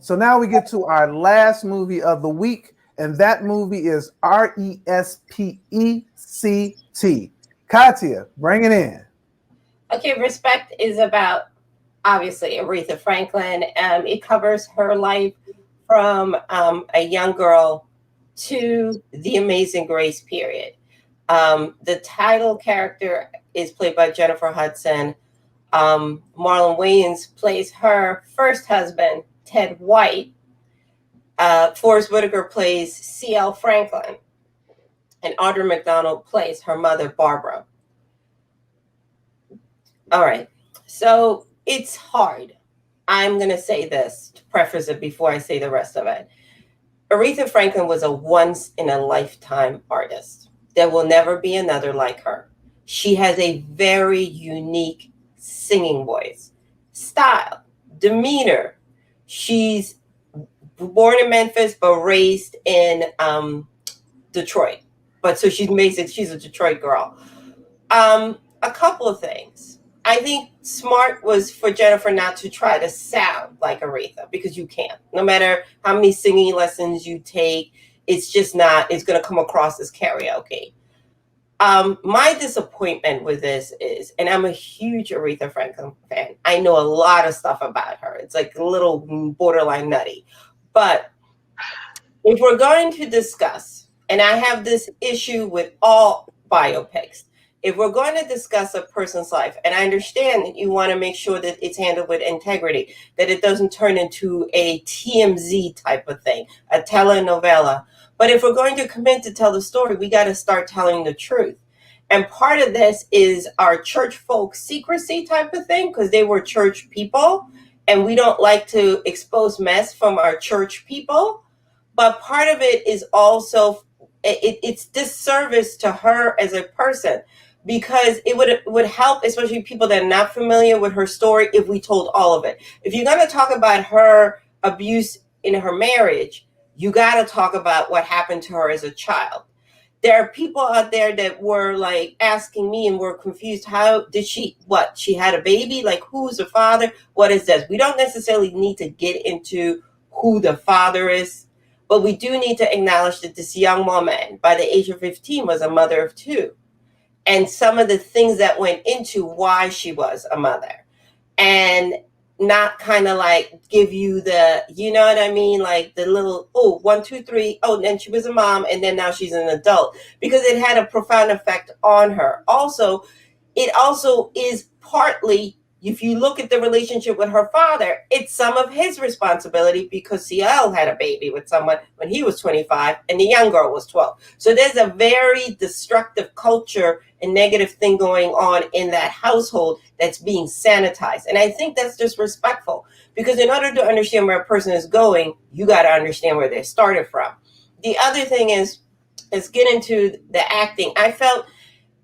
So now we get to our last movie of the week, and that movie is Respect. Katya, bring it in. Okay, Respect is about obviously Aretha Franklin. It covers her life from a young girl to the Amazing Grace period. The title character is played by Jennifer Hudson. Marlon Wayans plays her first husband, Ted White. Forrest Whitaker plays C.L. Franklin. And Audra McDonald plays her mother, Barbara. All right. So it's hard. I'm going to say this to preface it before I say the rest of it. Aretha Franklin was a once in a lifetime artist. There will never be another like her. She has a very unique singing voice, style, demeanor. She's born in Memphis, but raised in Detroit. But so she's a Detroit girl. A couple of things. I think smart was for Jennifer not to try to sound like Aretha, because you can't. No matter how many singing lessons you take, it's just not, it's going to come across as karaoke. My disappointment with this is, and I'm a huge Aretha Franklin fan. I know a lot of stuff about her. It's like a little borderline nutty. But if we're going to discuss, and I have this issue with all biopics, if we're going to discuss a person's life, and I understand that you want to make sure that it's handled with integrity, that it doesn't turn into a TMZ type of thing, a telenovela. But if we're going to commit to tell the story, we got to start telling the truth. And part of this is our church folk secrecy type of thing, because they were church people, and we don't like to expose mess from our church people. But part of it is also, it's disservice to her as a person, because it would help, especially people that are not familiar with her story, if we told all of it. If you're going to talk about her abuse in her marriage, you got to talk about what happened to her as a child. There are people out there that were like asking me and were confused. How did she had a baby? Like, who's the father? What is this? We don't necessarily need to get into who the father is, but we do need to acknowledge that this young woman, by the age of 15, was a mother of two. And some of the things that went into why she was a mother, and not kind of like give you the, you know what I mean? Like the little, 1, 2, 3. Oh, then she was a mom, and then now she's an adult, because it had a profound effect on her. Also, it also is partly, if you look at the relationship with her father, it's some of his responsibility, because CL had a baby with someone when he was 25 and the young girl was 12. So there's a very destructive culture and negative thing going on in that household that's being sanitized. And I think that's disrespectful, because in order to understand where a person is going, you got to understand where they started from. The other thing is, let's get into the acting. I felt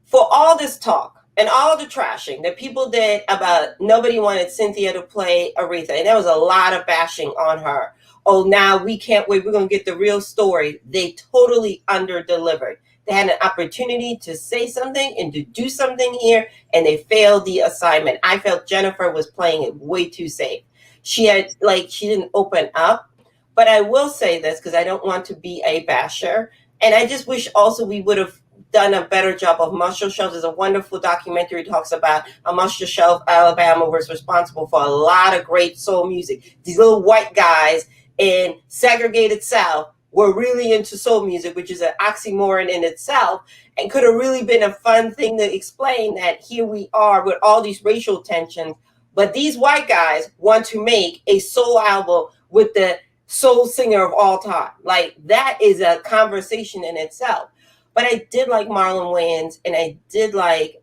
for all this talk and all the trashing that people did about nobody wanted Cynthia to play Aretha, and there was a lot of bashing on her. Oh, now we can't wait. We're going to get the real story. They totally under-delivered. They had an opportunity to say something and to do something here, and they failed the assignment. I felt Jennifer was playing it way too safe. She didn't open up. But I will say this, because I don't want to be a basher, and I just wish also we would have done a better job of Muscle Shelf. There's a wonderful documentary that talks about how Muscle Shelf, Alabama, was responsible for a lot of great soul music. These little white guys in segregated South were really into soul music, which is an oxymoron in itself, and could have really been a fun thing to explain that here we are with all these racial tensions, but these white guys want to make a soul album with the soul singer of all time. Like, that is a conversation in itself. But I did like Marlon Wayans, and I did like,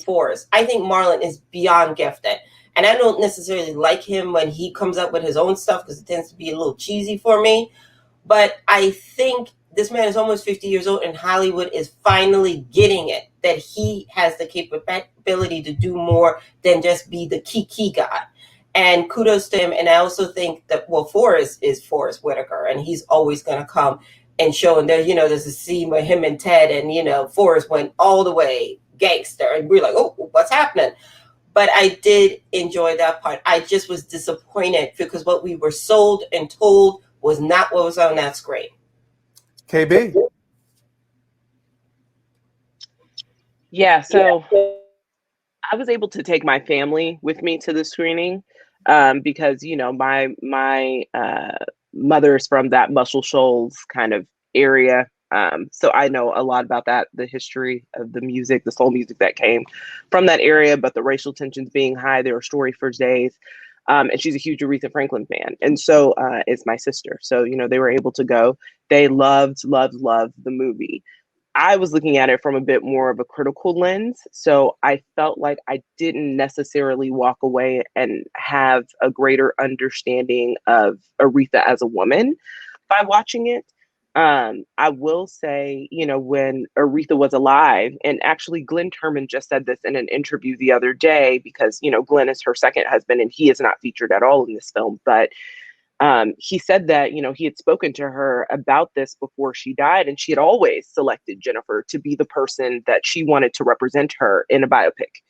Forrest. I think Marlon is beyond gifted. And I don't necessarily like him when he comes up with his own stuff, because it tends to be a little cheesy for me. But I think this man is almost 50 years old, and Hollywood is finally getting it, that he has the capability to do more than just be the key guy. And kudos to him. And I also think that, Forrest is Forrest Whitaker, and he's always going to come and show. And there, there's a scene where him and Ted, and, Forrest went all the way gangster, and we're like, oh, what's happening? but I did enjoy that part. I just was disappointed because what we were sold and told was not what was on that screen. KB. Yeah, so I was able to take my family with me to the screening because my mother is from that Muscle Shoals kind of area, so I know a lot about that, the history of the music, the soul music that came from that area. But the racial tensions being high, there were story for days, and she's a huge Aretha Franklin fan, and so is my sister. So they were able to go. They loved the movie. I was looking at it from a bit more of a critical lens. So I felt like I didn't necessarily walk away and have a greater understanding of Aretha as a woman by watching it. I will say, when Aretha was alive, and actually Glenn Turman just said this in an interview the other day, because, Glenn is her second husband and he is not featured at all in this film, but he said that, he had spoken to her about this before she died, and she had always selected Jennifer to be the person that she wanted to represent her in a biopic,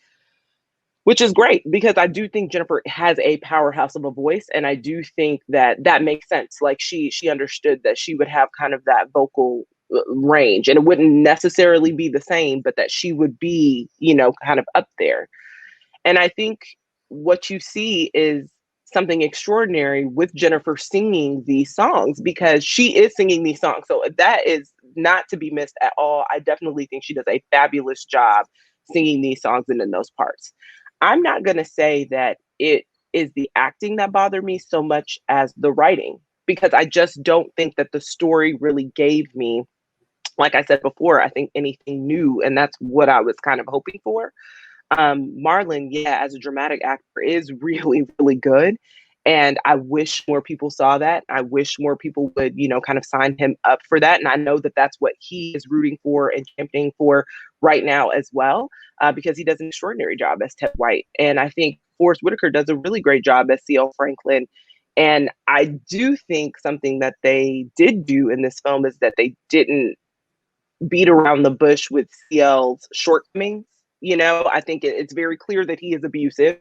which is great because I do think Jennifer has a powerhouse of a voice. And I do think that that makes sense. Like she understood that she would have kind of that vocal range, and it wouldn't necessarily be the same, but that she would be, kind of up there. And I think what you see is something extraordinary with Jennifer singing these songs, because she is singing these songs. So that is not to be missed at all. I definitely think she does a fabulous job singing these songs and in those parts. I'm not going to say that it is the acting that bothered me so much as the writing, because I just don't think that the story really gave me, like I said before, I think anything new. And that's what I was kind of hoping for. Marlon, yeah, as a dramatic actor, is really, really good. And I wish more people saw that. I wish more people would, kind of sign him up for that. And I know that that's what he is rooting for and championing for right now as well, because he does an extraordinary job as Ted White. And I think Forrest Whitaker does a really great job as C.L. Franklin. And I do think something that they did do in this film is that they didn't beat around the bush with CL's shortcomings. I think it's very clear that he is abusive,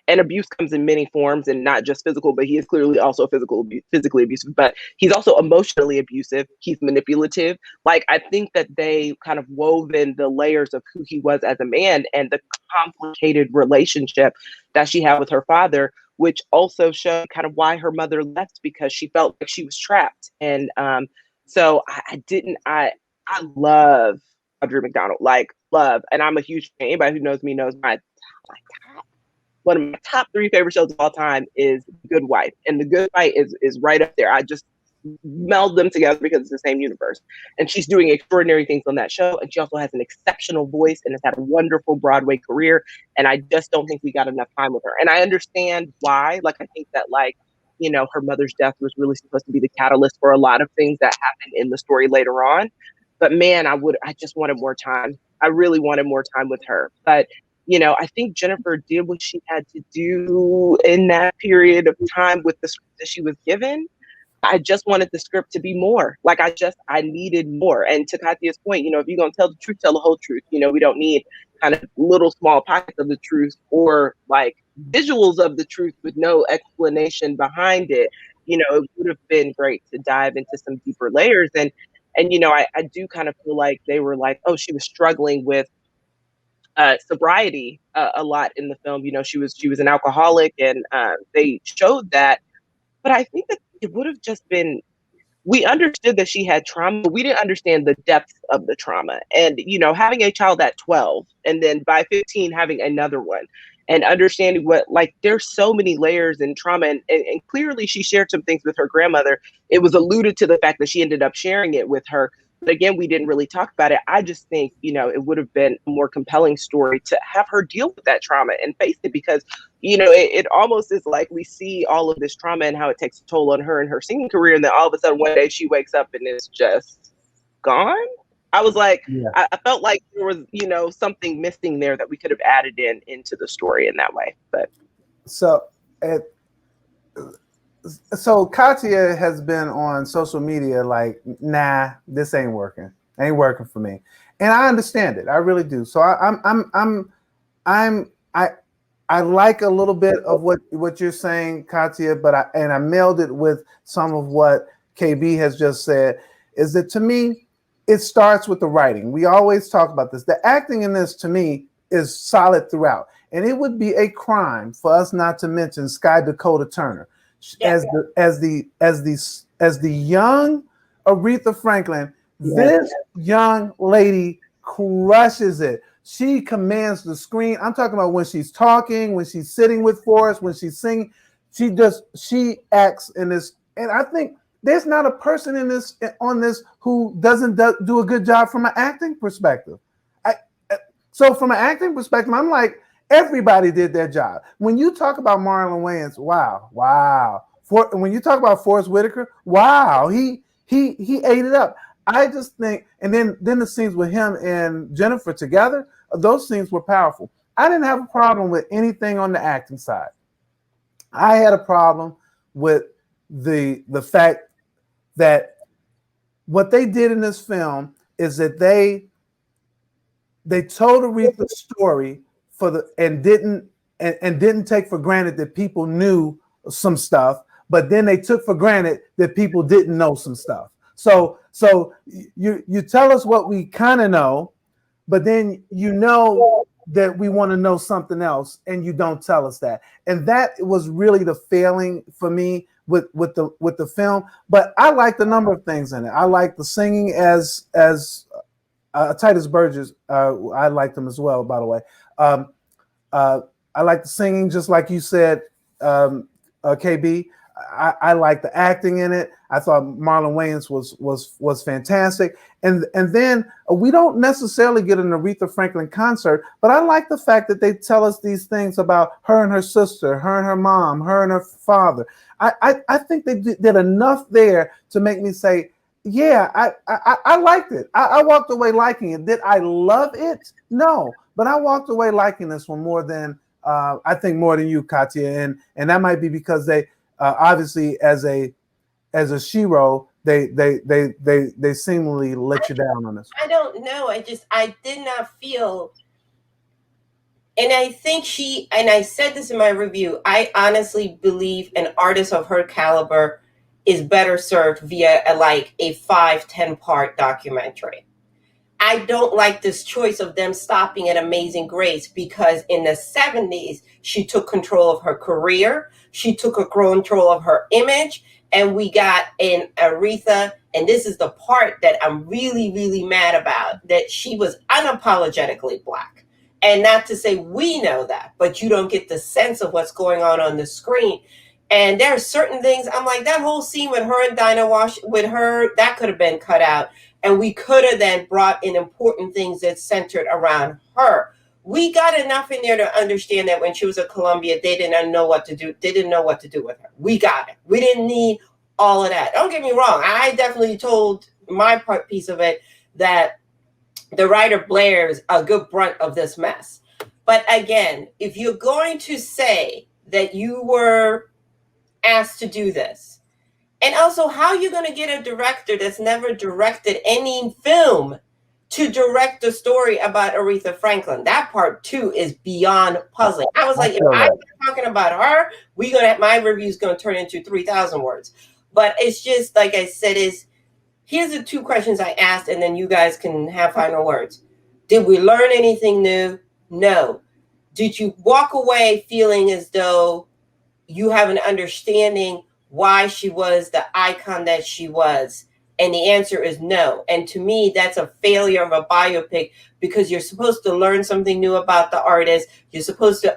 and abuse comes in many forms, and not just physical, but he is clearly also physically abusive, but he's also emotionally abusive. He's manipulative. Like, I think that they kind of wove in the layers of who he was as a man and the complicated relationship that she had with her father, which also showed kind of why her mother left, because she felt like she was trapped. And so I love Audrey McDonald, like love. And I'm a huge fan. Anybody who knows me knows one of my top 3 favorite shows of all time is Good Wife. And The Good Wife is right up there. I just meld them together because it's the same universe. And she's doing extraordinary things on that show. And she also has an exceptional voice and has had a wonderful Broadway career. And I just don't think we got enough time with her. And I understand why. Like, I think that, her mother's death was really supposed to be the catalyst for a lot of things that happened in the story later on. But man, I just wanted more time. I really wanted more time with her. But, I think Jennifer did what she had to do in that period of time with the script that she was given. I just wanted the script to be more. Like, I needed more. And to Katya's point, if you're going to tell the truth, tell the whole truth. We don't need kind of little small pockets of the truth, or like visuals of the truth with no explanation behind it. It would have been great to dive into some deeper layers. And I do kind of feel like they were like, oh, she was struggling with sobriety a lot in the film. She was an alcoholic, and they showed that. But I think that it would have just been, we understood that she had trauma, but we didn't understand the depth of the trauma. And, having a child at 12, and then by 15 having another one, and understanding there's so many layers in trauma. And clearly she shared some things with her grandmother. It was alluded to the fact that she ended up sharing it with her. But again, we didn't really talk about it. I just think, it would have been a more compelling story to have her deal with that trauma and face it, because, it almost is like we see all of this trauma and how it takes a toll on her and her singing career. And then all of a sudden one day she wakes up and it's just gone. I was like, yeah. I felt like there was, something missing there that we could have added into the story in that way. But so Katya has been on social media like, nah, this ain't working. Ain't working for me. And I understand it. I really do. So I I like a little bit of what you're saying, Katya, but I melded it with some of what KB has just said. Is that to me, it starts with the writing. We always talk about this. The acting in this, to me, is solid throughout, and it would be a crime for us not to mention Sky Dakota Turner as the young Aretha Franklin. This young lady crushes it. She commands the screen. I'm talking about when she's talking, when she's sitting with Forrest, when she's singing. She acts in this, and I think there's not a person in this on this who doesn't do a good job from an acting perspective. So from an acting perspective, I'm like, everybody did their job. When you talk about Marlon Wayans, wow. When you talk about Forrest Whitaker, wow, he ate it up. I just think, and then the scenes with him and Jennifer together, those scenes were powerful. I didn't have a problem with anything on the acting side. I had a problem with the fact that what they did in this film is that they told Aretha's story and didn't take for granted that people knew some stuff, but then they took for granted that people didn't know some stuff. So you tell us what we kind of know, but then you know that we want to know something else, and you don't tell us that. And that was really the failing for me with the film. But I liked a number of things in it. I liked the singing as Titus Burgess. I liked him as well, by the way. I like the singing, just like you said, KB. I like the acting in it. I thought Marlon Wayans was fantastic. And then we don't necessarily get an Aretha Franklin concert, but I like the fact that they tell us these things about her and her sister, her and her mom, her and her father. I think they did enough there to make me say, yeah, I liked it. I walked away liking it. Did I love it? No, but I walked away liking this one more than I think more than you, Katya, and that might be because they obviously as a shero, they seemingly let you down on this. I don't know. I did not feel, and I think and I said this in my review, I honestly believe an artist of her caliber is better served via a 5-10 part documentary. I don't like this choice of them stopping at Amazing Grace, because in the 70s, she took control of her career. She took control of her image, and we got in Aretha. And this is the part that I'm really, really mad about, that she was unapologetically Black. And not to say we know that, but you don't get the sense of what's going on the screen. And there are certain things, I'm like, that whole scene with her and Dinah Wash, with her, that could have been cut out. And we could have then brought in important things that centered around her. We got enough in there to understand that when she was at Columbia, they didn't know what to do. They didn't know what to do with her. We got it. We didn't need all of that. Don't get me wrong. I definitely told my piece of it that the writer blares a good brunt of this mess. But again, if you're going to say that you were asked to do this, and also how are you going to get a director that's never directed any film to direct a story about Aretha Franklin? That part too is beyond puzzling. I was like, if I'm talking about her, my review's going to turn into 3,000 words. But it's just, like I said, here's the two questions I asked, and then you guys can have final words. Did we learn anything new? No. Did you walk away feeling as though you have an understanding why she was the icon that she was? And the answer is no. And to me, that's a failure of a biopic, because you're supposed to learn something new about the artist. You're supposed to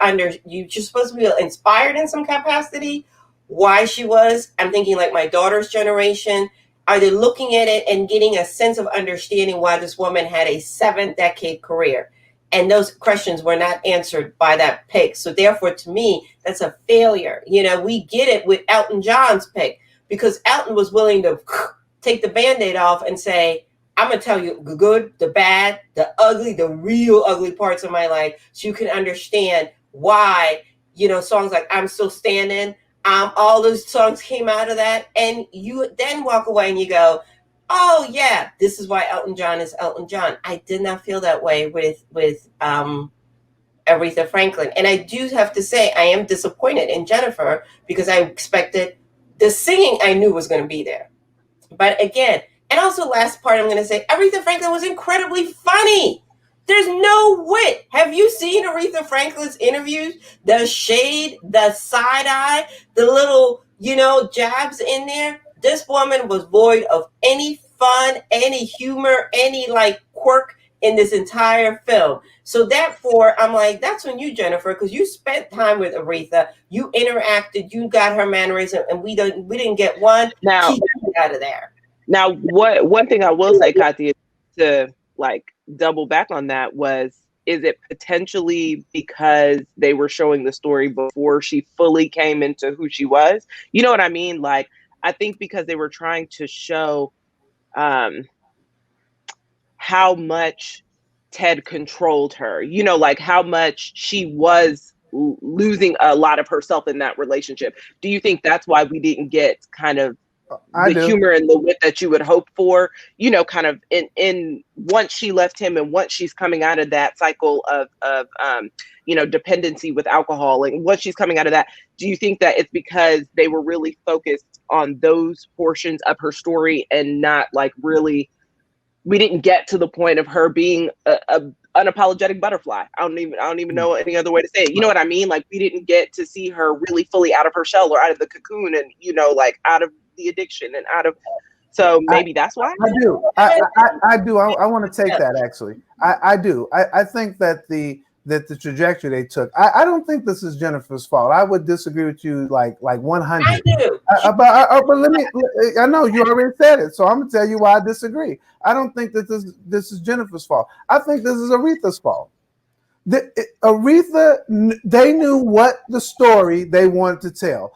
be inspired in some capacity why she was. I'm thinking like my daughter's generation. Are they looking at it and getting a sense of understanding why this woman had a 7-decade career? And those questions were not answered by that pick. So therefore, to me, that's a failure. We get it with Elton John's pick, because Elton was willing to take the Band-Aid off and say, I'm going to tell you the good, the bad, the ugly, the real ugly parts of my life, so you can understand why, songs like I'm Still Standing, all those songs came out of that. And you then walk away and you go, oh yeah, this is why Elton John is Elton John. I did not feel that way with Aretha Franklin. And I do have to say, I am disappointed in Jennifer because I expected the singing I knew was going to be there. But again, and also last part I'm going to say, Aretha Franklin was incredibly funny. There's no wit. Have you seen Aretha Franklin's interviews? The shade, the side eye, the little, jabs in there. This woman was void of any fun, any humor, any quirk in this entire film. So therefore, I'm like, that's on you, Jennifer, because you spent time with Aretha, you interacted, you got her mannerism, and we didn't get one key out of there. Now, one thing I will say, Katya, to double back on that is it potentially because they were showing the story before she fully came into who she was? You know what I mean? I think because they were trying to show how much Ted controlled her, how much she was losing a lot of herself in that relationship. Do you think that's why we didn't get kind of the humor and the wit that you would hope for, kind of in once she left him and once she's coming out of that cycle of dependency with alcohol, and once she's coming out of that, do you think that it's because they were really focused on those portions of her story and not really, we didn't get to the point of her being a unapologetic butterfly? I don't even know any other way to say it. You know what I mean? We didn't get to see her really fully out of her shell or out of the cocoon and, out of the addiction and out of, so maybe that's why. I do. I do. I want to take that actually. I do. I think that the trajectory they took, I don't think this is Jennifer's fault. I would disagree with you like 100. I do. But let me, I know you already said it, so I'm gonna tell you why I disagree. I don't think that this is Jennifer's fault. I think this is Aretha's fault. Aretha, they knew what the story they wanted to tell.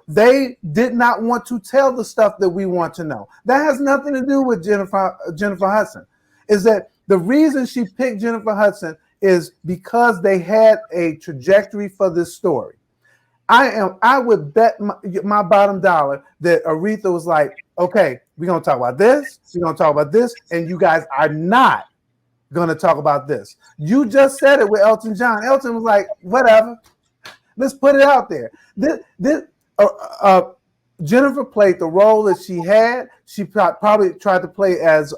They did not want to tell the stuff that we want to know. That has nothing to do with Jennifer Hudson. Is that the reason she picked Jennifer Hudson is because they had a trajectory for this story. I would bet my bottom dollar that Aretha was like, okay, we're gonna talk about this, we're gonna talk about this, and you guys are not gonna talk about this. You just said it with Elton John. Elton was like, whatever, let's put it out there. Jennifer played the role that she had. She probably tried to play as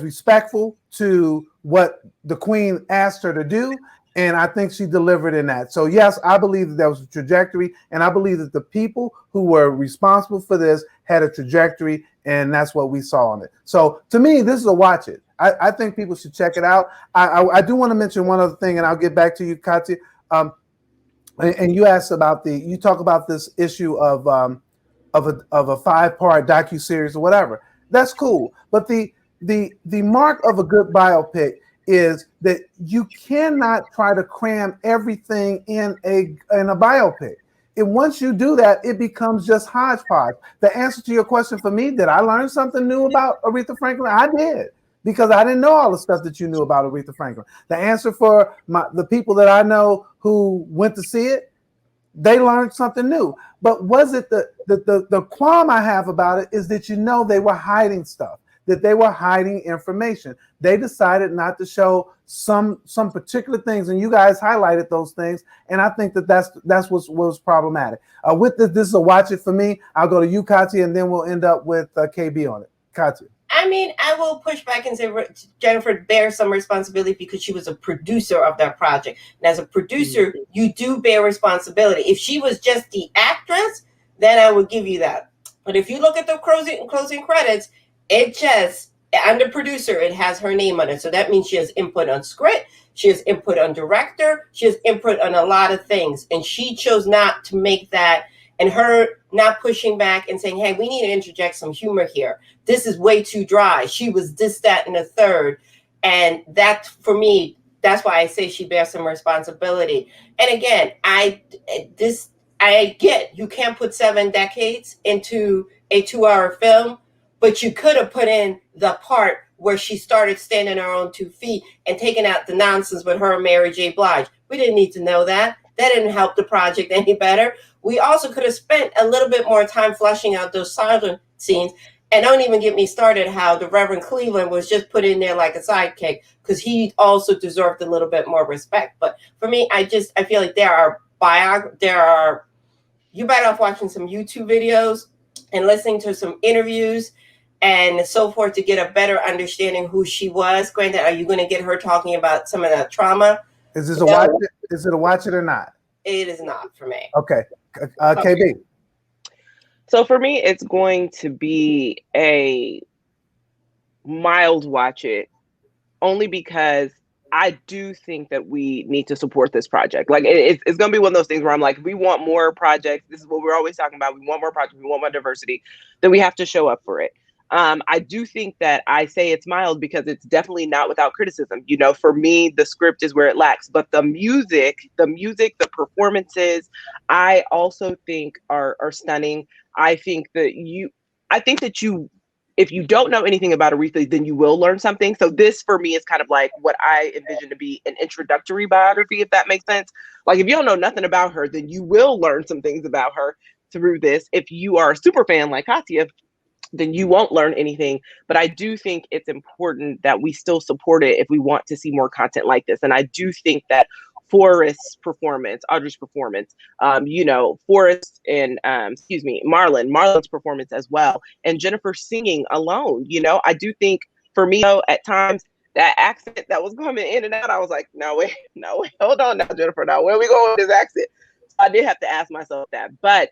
respectful to what the Queen asked her to do, and I think she delivered in that. So yes, I believe that there was a trajectory, and I believe that the people who were responsible for this had a trajectory, and that's what we saw on it. So to me, this is a watch it. I think people should check it out. I do want to mention one other thing, and I'll get back to you, Katya. And you asked about you talk about this issue of a 5-part docuseries or whatever. That's cool. But the mark of a good biopic is that you cannot try to cram everything in a biopic. And once you do that, it becomes just hodgepodge. The answer to your question for me, did I learn something new about Aretha Franklin? I did, because I didn't know all the stuff that you knew about Aretha Franklin. The answer for the people that I know who went to see it, they learned something new. But was it the qualm I have about it is that they were hiding stuff, that they were hiding information. They decided not to show some particular things, and you guys highlighted those things, and I think that's what was problematic. With this is a watch it for me. I'll go to you, Katya, and then we'll end up with KB on it. Katya. I mean, I will push back and say Jennifer bears some responsibility because she was a producer of that project. And as a producer, you do bear responsibility. If she was just the actress, then I would give you that. But if you look at the closing credits, it just, under producer, it has her name on it. So that means she has input on script, she has input on director, she has input on a lot of things. And she chose not to make that, and her not pushing back and saying, hey, we need to interject some humor here. This is way too dry. She was this, that, and a third. And that, for me, that's why I say she bears some responsibility. And again, I get you can't put 7 decades into a 2-hour film, but you could have put in the part where she started standing on her own 2 feet and taking out the nonsense with her and Mary J. Blige. We didn't need to know that. That didn't help the project any better. We also could have spent a little bit more time fleshing out those silent scenes. And don't even get me started how the Reverend Cleveland was just put in there like a sidekick, because he also deserved a little bit more respect. But for me, I feel like you're better off watching some YouTube videos and listening to some interviews and so forth to get a better understanding who she was. Granted, are you going to get her talking about some of the trauma? Is this a watch it? Is it a watch it or not? It is not for me. Okay. KB. So for me, it's going to be a mild watch it, only because I do think that we need to support this project. Like it's going to be one of those things where I'm like, we want more projects. This is what we're always talking about. We want more projects. We want more diversity. Then we have to show up for it. I do think that I say it's mild because it's definitely not without criticism. You know, for me, the script is where it lacks, but the music, the performances, I also think are stunning. I think that if you don't know anything about Aretha, then you will learn something. So this for me is kind of like what I envision to be an introductory biography, if that makes sense. Like if you don't know nothing about her, then you will learn some things about her through this. If you are a super fan like Katya, then you won't learn anything. But I do think it's important that we still support it if we want to see more content like this. And I do think that Forrest's performance, Audrey's performance, Forrest and Marlon's performance as well, and Jennifer singing alone, I do think for me, at times that accent that was coming in and out, I was like, no, wait, hold on now, Jennifer, now where are we going with this accent? So I did have to ask myself that. But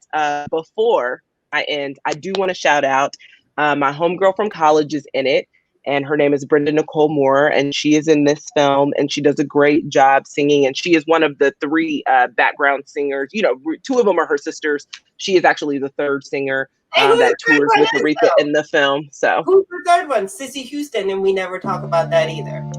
before I end, I do want to shout out my homegirl from college is in it. And her name is Brenda Nicole Moore, and she is in this film, and she does a great job singing. And she is one of the three background singers. Two of them are her sisters. She is actually the third singer that tours with Aretha in the film. So who's the third one? Sissy Houston, and we never talk about that either.